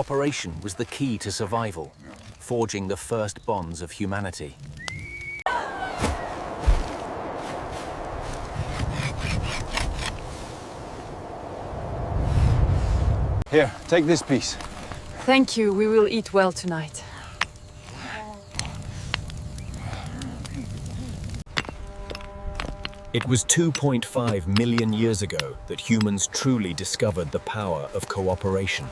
Cooperation was the key to survival, forging the first bonds of humanity. Here, take this piece. Thank you, we will eat well tonight. It was 2.5 million years ago that humans truly discovered the power of cooperation.